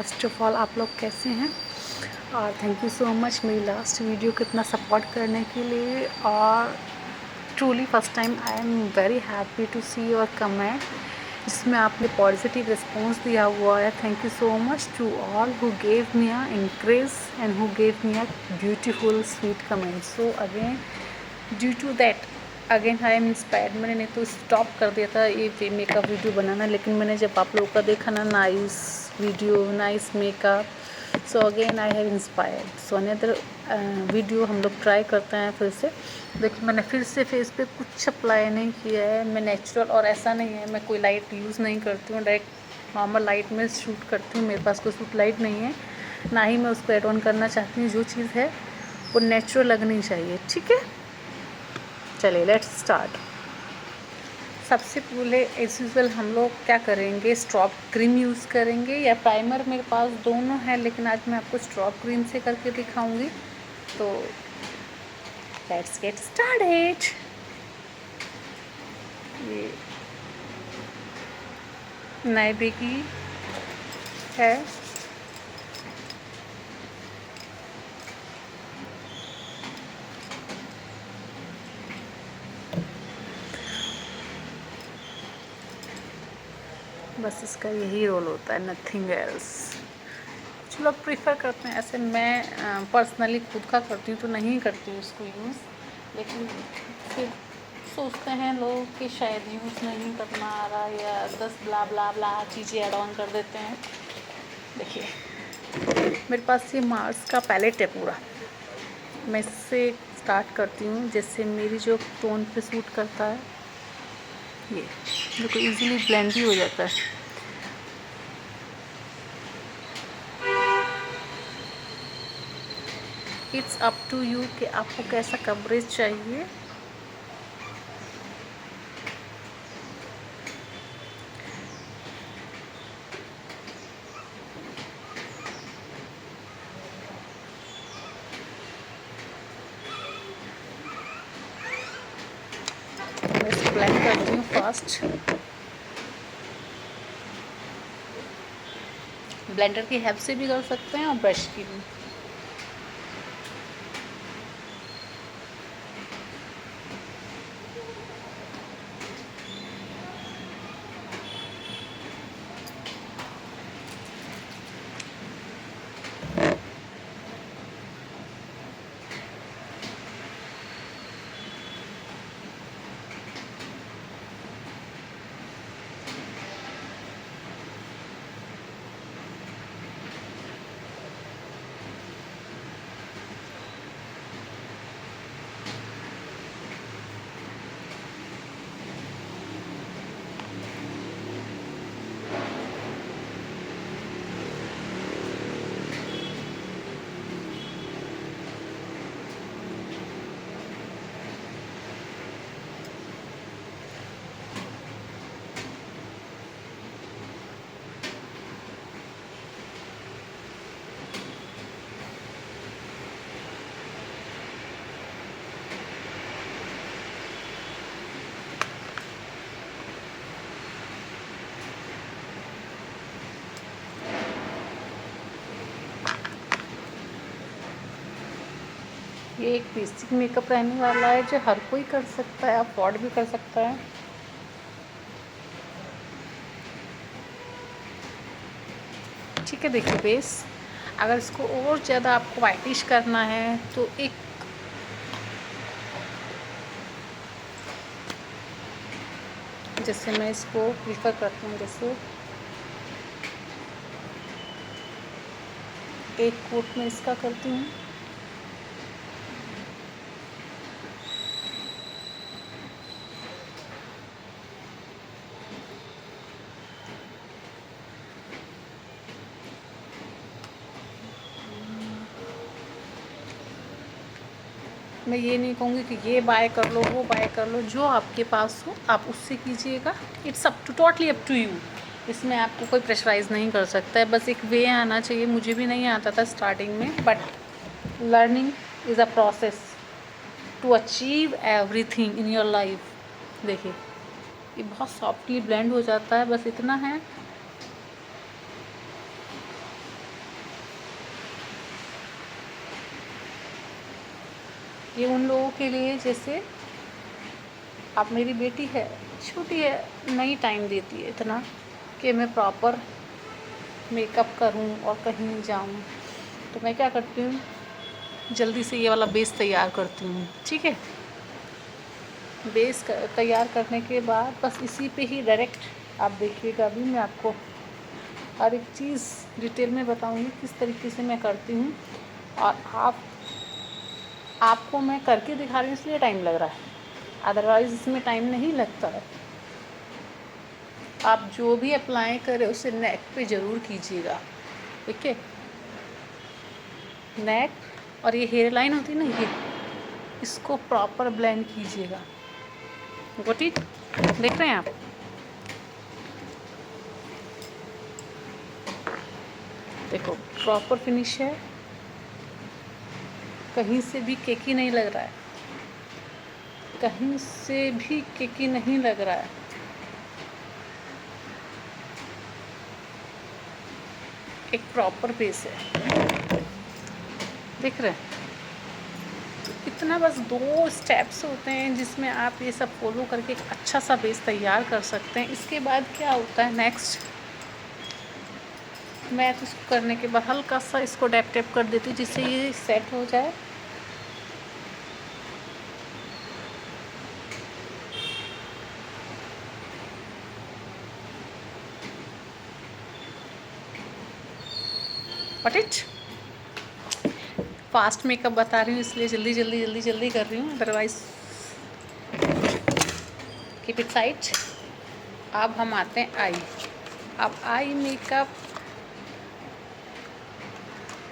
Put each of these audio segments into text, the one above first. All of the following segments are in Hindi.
फर्स्ट ऑफ ऑल आप लोग कैसे हैं, और थैंक यू सो मच मेरी लास्ट वीडियो को इतना सपोर्ट करने के लिए। और truly first time I am very happy to see your comment जिसमें आपने पॉजिटिव रिस्पॉन्स दिया हुआ है। Thank you so much to all who gave me a encourage and who gave me a beautiful sweet comment. So again due to that again I am inspired. मैंने नहीं तो स्टॉप कर दिया था ये मेकअप वीडियो बनाना, लेकिन मैंने जब आप लोगों का देखा ना nice video nice makeup, so again I have inspired. So another video हम लोग ट्राई करते हैं फिर से। देखिए मैंने फिर से फेस पे कुछ अप्लाई नहीं किया है, मैं नेचुरल, और ऐसा नहीं है मैं कोई लाइट यूज़ नहीं करती हूँ, डायरेक्ट नॉर्मल लाइट में शूट करती हूँ। मेरे पास कोई शूट लाइट नहीं है, ना ही मैं उसको एड ऑन करना चाहती हूँ। जो चीज़ है वो नेचुरल लगनी चाहिए, ठीक है। चलिए लेट्स स्टार्ट। सबसे पहले एज यूजुअल हम लोग क्या करेंगे, स्ट्रॉप क्रीम यूज़ करेंगे या प्राइमर। मेरे पास दोनों है, लेकिन आज मैं आपको स्ट्रॉप क्रीम से करके दिखाऊंगी। तो लेट्स गेट स्टार्टेड। ये नाइबे की है। बस इसका यही रोल होता है, नथिंग एल्स। कुछ लोग प्रीफर करते हैं ऐसे, मैं पर्सनली खुद का करती हूँ तो नहीं करती हूँ उसको यूज़, लेकिन फिर सोचते हैं लोग कि शायद यूज़ नहीं करना आ रहा, या 10 ब्ला ब्ला ब्ला चीज़ें ऐड ऑन कर देते हैं। देखिए मेरे पास ये मार्स का पैलेट है पूरा। मैं इससे स्टार्ट करती हूँ, जैसे मेरी जो टोन पे सूट करता है। ये देखो इजीली ब्लेंड भी हो जाता है। इट्स अप टू यू कि आपको कैसा कवरेज चाहिए। मैं इसको ब्लेंड करती हूँ फास्ट। ब्लेंडर की हेल्प से भी कर सकते हैं और ब्रश की भी। ये एक बेसिक मेकअप रहने वाला है जो हर कोई कर सकता है, अफोर्ड भी कर सकता है। ठीक है, देखिए बेस, अगर इसको और ज़्यादा आपको वाइटिश करना है तो एक जैसे मैं इसको प्रीफर करती हूँ, जैसे एक कोट में इसका करती हूँ। मैं ये नहीं कहूँगी कि ये बाय कर लो वो बाय कर लो, जो आपके पास हो आप उससे कीजिएगा। It's up to totally up to you. इसमें आपको कोई प्रेशराइज़ नहीं कर सकता है, बस एक वे आना चाहिए। मुझे भी नहीं आता था स्टार्टिंग में, but learning is a process to achieve everything in your life. देखिए ये बहुत सॉफ्टली ब्लेंड हो जाता है, बस इतना है। ये उन लोगों के लिए जैसे आप, मेरी बेटी है, छोटी है, नहीं टाइम देती है इतना कि मैं प्रॉपर मेकअप करूं और कहीं जाऊं, तो मैं क्या करती हूँ, जल्दी से ये वाला बेस तैयार करती हूँ। ठीक है, बेस तैयार करने के बाद बस इसी पे ही डायरेक्ट आप देखिएगा। अभी मैं आपको हर एक चीज़ डिटेल में बताऊंगी किस तरीके से मैं करती हूँ, और आपको मैं करके दिखा रही हूँ इसलिए टाइम लग रहा है, अदरवाइज़ इसमें टाइम नहीं लगता है। आप जो भी अप्लाई करें उसे नेक पे ज़रूर कीजिएगा। ठीक है, नेक और ये हेयर लाइन होती है ना, ये इसको प्रॉपर ब्लेंड कीजिएगा। गोटी देख रहे हैं आप, देखो प्रॉपर फिनिश है, कहीं से भी केकी नहीं लग रहा है, कहीं से भी केकी नहीं लग रहा है। एक प्रॉपर बेस है, देख रहे हैं। इतना बस 2 स्टेप्स होते हैं जिसमें आप ये सब फॉलो करके एक अच्छा सा बेस तैयार कर सकते हैं। इसके बाद क्या होता है नेक्स्ट, मैं तो इसको करने के बाद हल्का सा इसको डैप टैप कर देती हूँ जिससे ये सेट हो जाए। व्हाट इट फास्ट मेकअप बता रही हूँ इसलिए जल्दी कर रही हूँ, अदरवाइज कीप इट साइड। अब हम आते हैं आई। अब आई मेकअप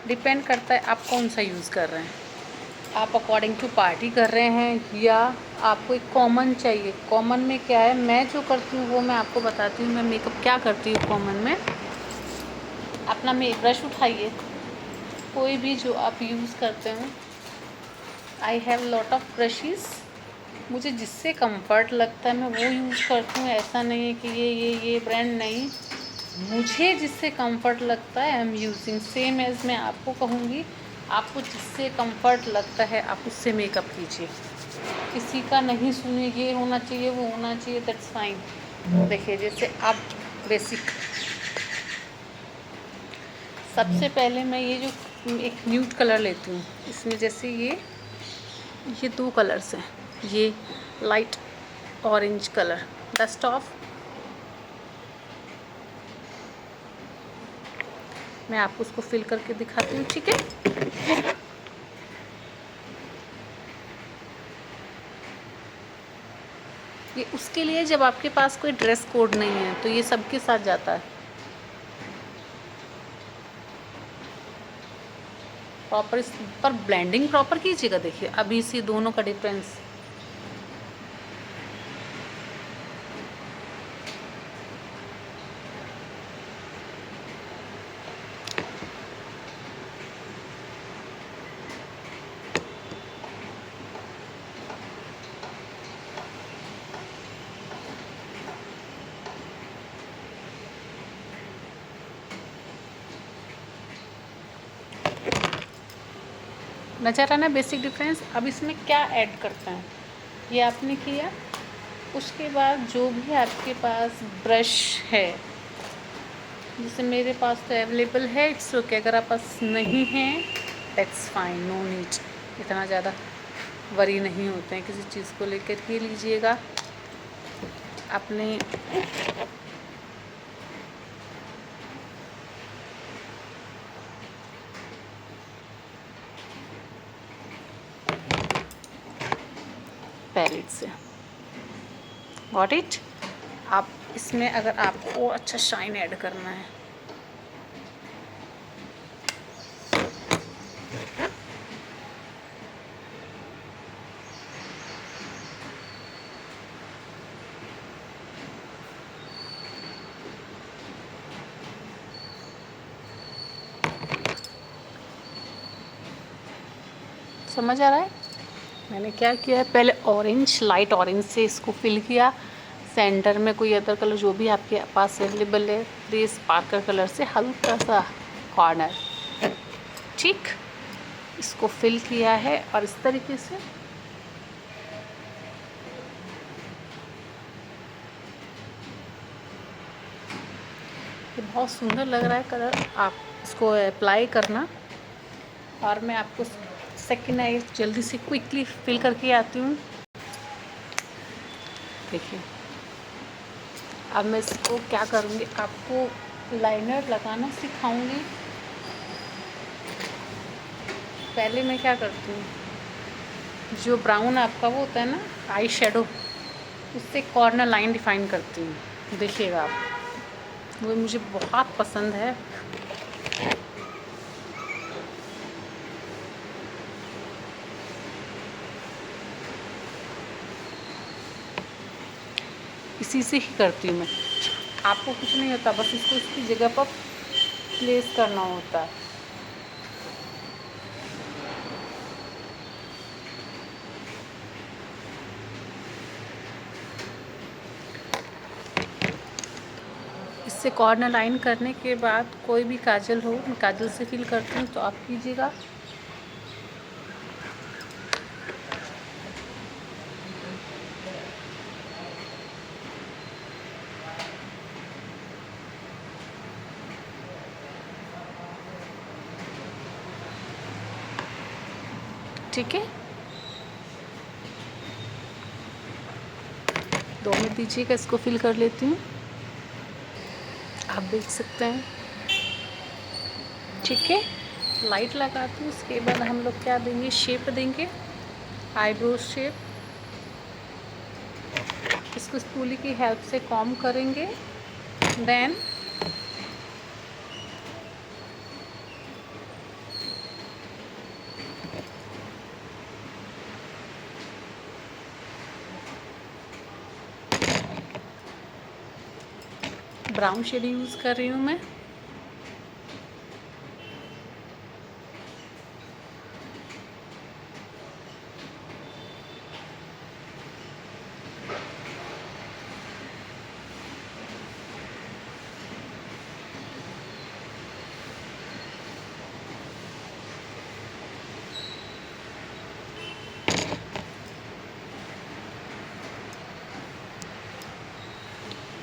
डिपेंड करता है आप कौन सा यूज़ कर रहे हैं, आप अकॉर्डिंग टू पार्टी कर रहे हैं या आपको एक कॉमन चाहिए। कॉमन में क्या है, मैं जो करती हूँ वो मैं आपको बताती हूँ। मैं मेकअप क्या करती हूँ कॉमन में, अपना ब्रश उठाइए, कोई भी जो आप यूज़ करते हो। I have lot of brushes, मुझे जिससे कंफर्ट लगता है मैं वो यूज़ करती हूँ। ऐसा नहीं है कि ये ब्रांड नहीं, मुझे जिससे कंफर्ट लगता है I am using. Same as मैं आपको कहूँगी, आपको जिससे कंफर्ट लगता है आप उससे मेकअप कीजिए। किसी का नहीं सुनिए, ये होना चाहिए वो होना चाहिए, दैट्स फाइन। देखिए जैसे आप बेसिक, सबसे पहले मैं ये जो एक न्यूड कलर लेती हूँ, इसमें जैसे ये 2 कलर्स हैं, ये light orange colour, dust of. मैं आपको उसको फिल करके दिखाती हूँ। ठीक है, ये उसके लिए जब आपके पास कोई ड्रेस कोड नहीं है तो ये सबके साथ जाता है। प्रॉपर इस पर ब्लेंडिंग प्रॉपर कीजिएगा। देखिए अभी इसी दोनों का डिफरेंस, नज़र आना बेसिक डिफरेंस। अब इसमें क्या ऐड करते हैं, ये आपने किया। उसके बाद जो भी आपके पास ब्रश है, जैसे मेरे पास तो अवेलेबल है, इट्स ओके। अगर आप पास नहीं है दैट्स फाइन, नो नीड, इतना ज़्यादा वरी नहीं होते हैं किसी चीज़ को लेकर के। लीजिएगा अपने पैलेट से, गॉट इट। आप इसमें अगर आपको और अच्छा शाइन ऐड करना है, समझ आ रहा है मैंने क्या किया है। पहले ऑरेंज, लाइट ऑरेंज से इसको फिल किया, सेंटर में कोई अदर कलर जो भी आपके पास अवेलेबल है, फिर स्पार्कल कलर से हल्का सा कॉर्नर, ठीक, इसको फिल किया है। और इस तरीके से बहुत सुंदर लग रहा है कलर। आप इसको अप्लाई करना और मैं आपको सेकेंड आई जल्दी से क्विकली फिल करके आती हूँ। देखिए अब मैं इसको क्या करूँगी, आपको लाइनर लगाना सिखाऊंगी। पहले मैं क्या करती हूँ, जो ब्राउन आपका वो होता है ना आई शेडो, उससे कॉर्नर लाइन डिफाइन करती हूँ। देखिएगा आप, वो मुझे बहुत पसंद है। इसी से ही करती हूँ मैं। आपको कुछ नहीं होता, बस इसको इसकी जगह पर प्लेस करना होता है। इससे कॉर्नर लाइन करने के बाद कोई भी काजल हो, मैं काजल से फिल करती हूँ, तो आप कीजिएगा। ठीक है, 2 मिनट दीजिएगा, इसको फिल कर लेती हूँ। आप देख सकते हैं, ठीक है। लाइट लगाती हूँ, उसके बाद हम लोग क्या देंगे, शेप देंगे, आईब्रो शेप। इसको स्पूली की हेल्प से कॉम करेंगे। देन ब्राउन शेड यूज़ कर रही हूँ मैं।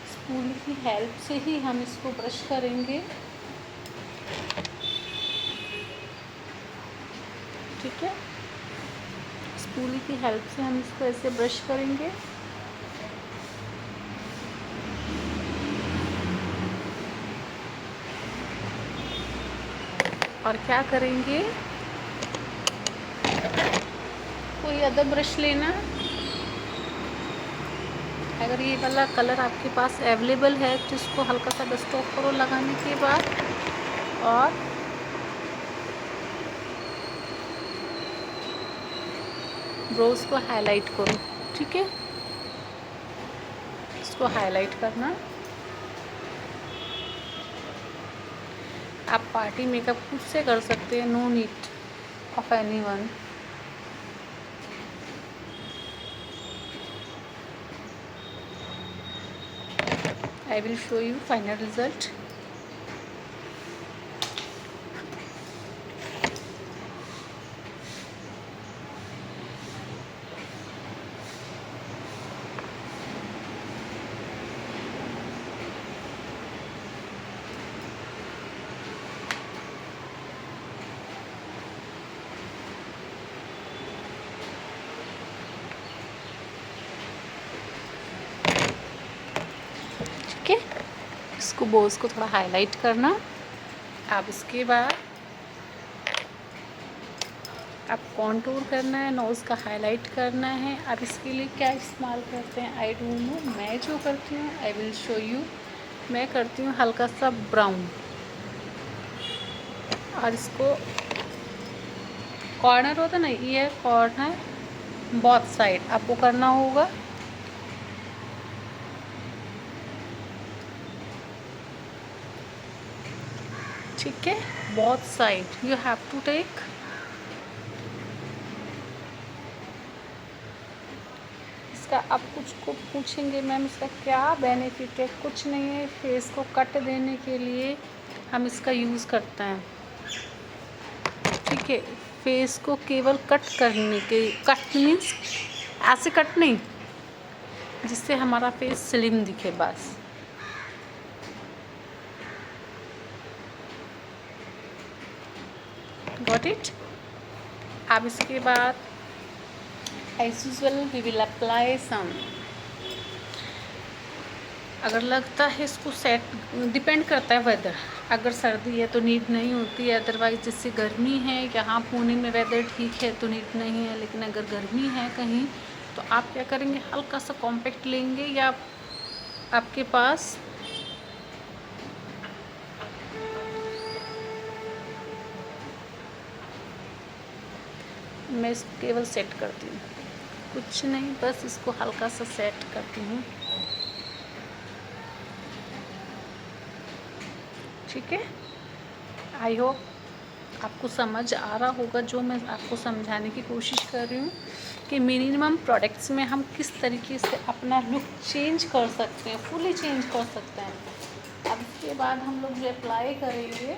स्पूली की हेल्प से ही हम इसको ब्रश करेंगे। ठीक है, स्पूली की हेल्प से हम इसको ऐसे ब्रश करेंगे। और क्या करेंगे, कोई अदर ब्रश लेना। अगर ये वाला कलर आपके पास अवेलेबल है तो इसको हल्का सा डस्ट ऑफ करो लगाने के बाद, और ब्रोज को हाईलाइट करो। ठीक है, इसको हाईलाइट करना। आप पार्टी मेकअप खुद से कर सकते हैं, no need of anyone. I will show you final result. ठीक है, इसको बोस को थोड़ा हाईलाइट करना। अब इसके बाद अब कॉन्टूर करना है, नोज़ का हाईलाइट करना है। अब इसके लिए क्या इस्तेमाल करते हैं आई डोंट नो, मैं जो करती हूँ आई विल शो यू। मैं करती हूँ हल्का सा ब्राउन, और इसको कॉर्नर होता है ना, ये कॉर्नर बोथ साइड आपको करना होगा। ठीक है, both side you have to take. इसका आप कुछ को पूछेंगे मैम इसका क्या बेनिफिट है, कुछ नहीं है। फेस को कट देने के लिए हम इसका यूज़ करते हैं। ठीक है, फेस को केवल कट करने के, कट मीन्स ऐसे कट नहीं, जिससे हमारा फेस स्लिम दिखे बस। Got it. अब इसके बाद as usual we will apply some, अगर लगता है इसको सेट, डिपेंड करता है वेदर, अगर सर्दी है तो नीड नहीं होती है, अदरवाइज जैसे गर्मी है, यहाँ पुणे में वेदर ठीक है तो नीड नहीं है, लेकिन अगर गर्मी है कहीं तो आप क्या करेंगे, हल्का सा कॉम्पैक्ट लेंगे, या आपके पास मैं इसको केवल सेट करती हूँ, कुछ नहीं, बस इसको हल्का सा सेट करती हूँ, ठीक है। आई होप आपको समझ आ रहा होगा जो मैं आपको समझाने की कोशिश कर रही हूँ कि मिनिमम प्रोडक्ट्स में हम किस तरीके से अपना लुक चेंज कर सकते हैं, फुली चेंज कर सकते हैं। अब इसके बाद हम लोग जो अप्लाई करेंगे,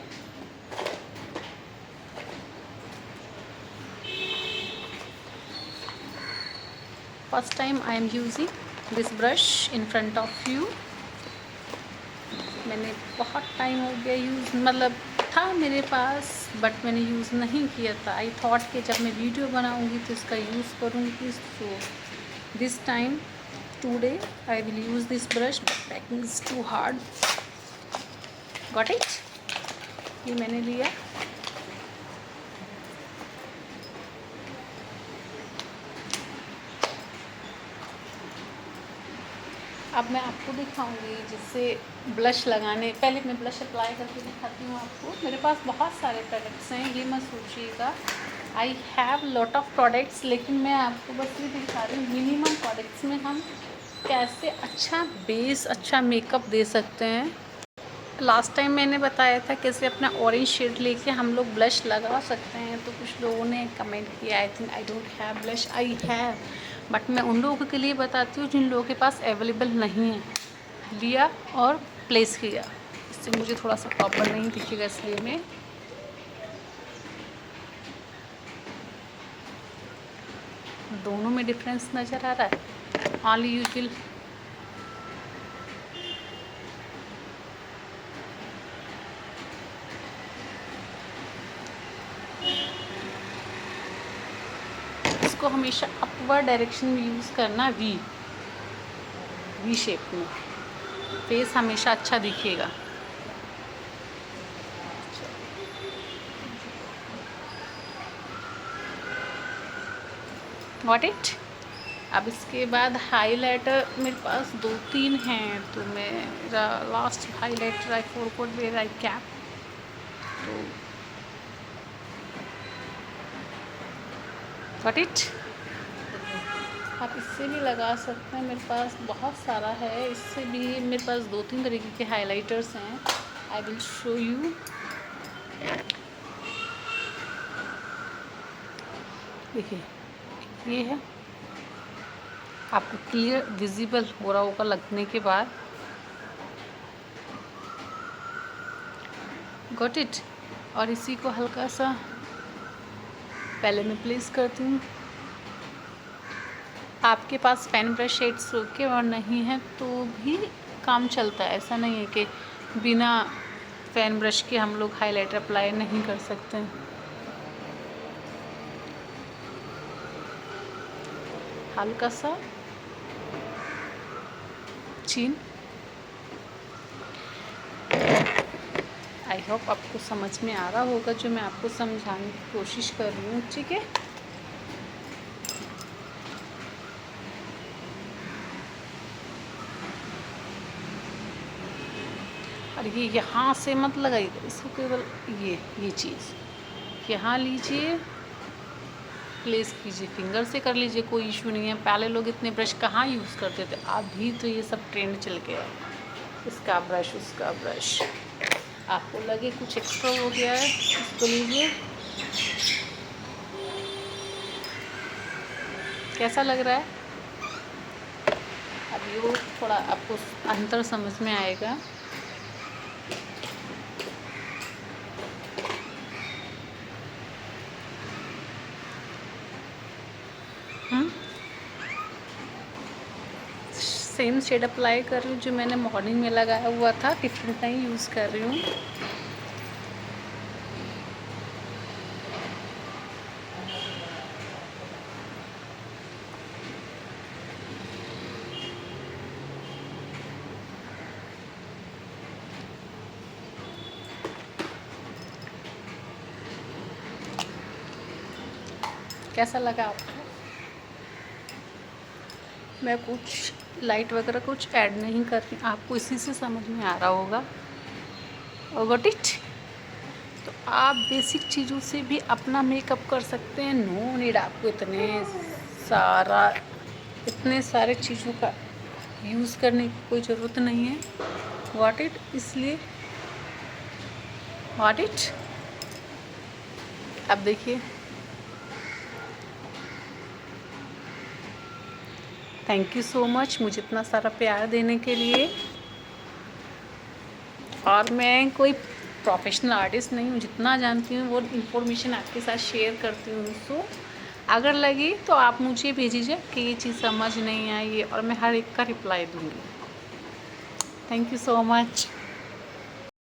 first time I am using this brush in front of you. मैंने बहुत टाइम हो गया यूज़, मतलब था मेरे पास बट मैंने यूज़ नहीं किया था। आई थॉट कि जब मैं वीडियो बनाऊंगी तो इसका यूज़ करूंगी, so this time today I will use this brush, but packing is too hard. Got it, ये मैंने लिया। अब मैं आपको दिखाऊंगी जिससे ब्लश लगाने, पहले मैं ब्लश अप्लाई करके दिखाती हूँ आपको। मेरे पास बहुत सारे प्रोडक्ट्स हैं, ये मत सोचिएगा I have lot of products, लेकिन मैं आपको बस ये दिखा रही हूँ मिनिमम प्रोडक्ट्स में हम कैसे अच्छा बेस, अच्छा मेकअप दे सकते हैं। लास्ट टाइम मैंने बताया था कैसे अपना ऑरेंज शेड लेके हम लोग ब्लश लगा सकते हैं, तो कुछ लोगों ने कमेंट किया I think I don't have blush, I have, but मैं उन लोगों के लिए बताती हूँ जिन लोगों के पास अवेलेबल नहीं है, लिया और प्लेस किया। इससे मुझे थोड़ा सा प्रॉपर नहीं दिखेगा, इसलिए मैं दोनों में डिफरेंस नज़र आ रहा है। ऑनली यू विल इसको हमेशा अपवर्ड डायरेक्शन में यूज़ करना, वी शेप में, फेस हमेशा अच्छा दिखेगा। Got it. अब इसके बाद हाइलाइटर मेरे पास 2-3 हैं, तो मेरा last highlighter I forgot where I cap, तो गॉट इट। आप इससे भी लगा सकते हैं, मेरे पास बहुत सारा है, इससे भी मेरे पास 2-3 तरीके के हाइलाइटर्स हैं। I will show you. देखिए ये है, आपको क्लियर विजिबल हो रहा होगा लगने के बाद। Got it. और इसी को हल्का सा पहले मैं प्लेस करती हूँ। आपके पास पेन ब्रश शेड्स के और नहीं है तो भी काम चलता है, ऐसा नहीं है कि बिना पेन ब्रश के हम लोग हाइलाइटर अप्लाई नहीं कर सकते। हल्का सा चीन। आई होप आपको समझ में आ रहा होगा जो मैं आपको समझाने की कोशिश कर रही हूँ, ठीक है। और ये यहाँ से मत लगाइए, इसको केवल ये चीज़ यहाँ लीजिए, प्लेस कीजिए, फिंगर से कर लीजिए, कोई इशू नहीं है। पहले लोग इतने ब्रश कहाँ यूज़ करते थे, अभी तो ये सब ट्रेंड चल गया है, इसका ब्रश उसका ब्रश। आपको लगे कुछ एक्स्ट्रा हो गया है, इसको लीजिए। कैसा लग रहा है? अब ये थोड़ा आपको अंतर समझ में आएगा। सेम शेड अप्लाई कर रही हूँ जो मैंने मॉर्निंग में लगाया हुआ था, डिफरेंट नहीं यूज़ कर रही हूँ। कैसा लगा आपको? मैं कुछ लाइट वगैरह कुछ ऐड नहीं कर रही, आपको इसी से समझ में आ रहा होगा। Got it? तो आप बेसिक चीज़ों से भी अपना मेकअप कर सकते हैं। नो नीड आपको इतने सारे चीज़ों का यूज़ करने की कोई ज़रूरत नहीं है। Got it? इसलिए गॉट इट? अब देखिए, थैंक यू सो मच मुझे इतना सारा प्यार देने के लिए। और मैं कोई प्रोफेशनल आर्टिस्ट नहीं हूँ, जितना जानती हूँ वो इन्फॉर्मेशन आपके साथ शेयर करती हूँ। सो अगर लगी तो आप मुझे भेजिए कि ये चीज़ समझ नहीं आई है, और मैं हर एक का रिप्लाई दूँगी। Thank you so much.